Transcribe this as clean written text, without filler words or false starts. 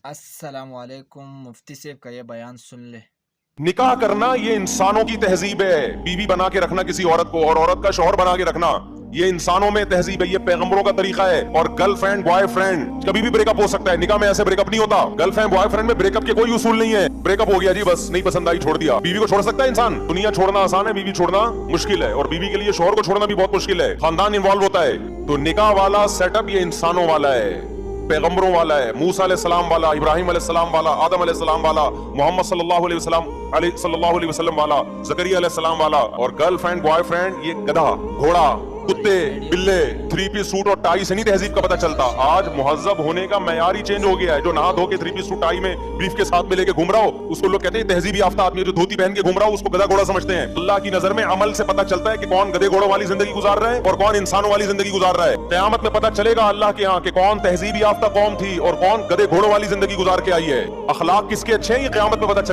السلام علیکم، مفتی صاحب کا یہ بیان سن لے۔ نکاح کرنا یہ انسانوں کی تہذیب ہے، بیوی بنا کے رکھنا کسی عورت کو اور عورت کا شوہر بنا کے رکھنا یہ انسانوں میں تہذیب ہے، یہ پیغمبروں کا طریقہ ہے۔ اور گرل فرینڈ بوائے فرینڈ کبھی بھی بریک اپ ہو سکتا ہے، نکاح میں ایسے بریک اپ نہیں ہوتا۔ گرل فرینڈ بوائے فرینڈ میں بریک اپ کے کوئی اصول نہیں ہے، بریک اپ ہو گیا جی بس نہیں پسند آئی چھوڑ دیا۔ بیوی کو چھوڑ سکتا ہے انسان؟ دنیا چھوڑنا آسان ہے، بیوی چھوڑنا مشکل ہے، اور بیوی کے لیے شوہر کو چھوڑنا بھی بہت مشکل ہے، خاندان انوالو ہوتا ہے۔ تو نکاح والا سیٹ اپ یہ انسانوں والا ہے، پیغمبروں والا ہے، موسیٰ علیہ السلام والا، ابراہیم علیہ السلام والا، آدم علیہ السلام والا، محمد صلی اللہ علیہ وسلم والا، زکریا علیہ السلام والا۔ اور گرل فرینڈ بوائے فرینڈ یہ گدھا، گھوڑا، کتے، بلے، 3 پیس سوٹ اور ٹائی سے نہیں تہذیب کا پتہ چلتا۔ آج مہذب ہونے کا معیار ہی چینج ہو گیا ہے، جو نہا دھو کے 3 پیس سوٹ ٹائی میں بریف کے ساتھ میں لے کے گھوم رہا ہو اس کو لوگ کہتے ہیں تہذیبی یافتہ آدمی، جو دھوتی پہن کے گھوم رہا ہو اس کو گدھا گھوڑا سمجھتے ہیں۔ اللہ کی نظر میں عمل سے پتہ چلتا ہے کہ کون گدھے گھوڑوں والی زندگی گزار رہا ہے اور کون انسانوں والی زندگی گزار رہا ہے۔ قیامت میں پتہ چلے گا اللہ کے ہاں کہ کون تہذیب یافتہ قوم تھی اور کون گدھے گھوڑوں والی زندگی گزار کے آئی ہے۔ اخلاق کس کے اچھے ہیں یہ قیامت میں پتہ چلے گا۔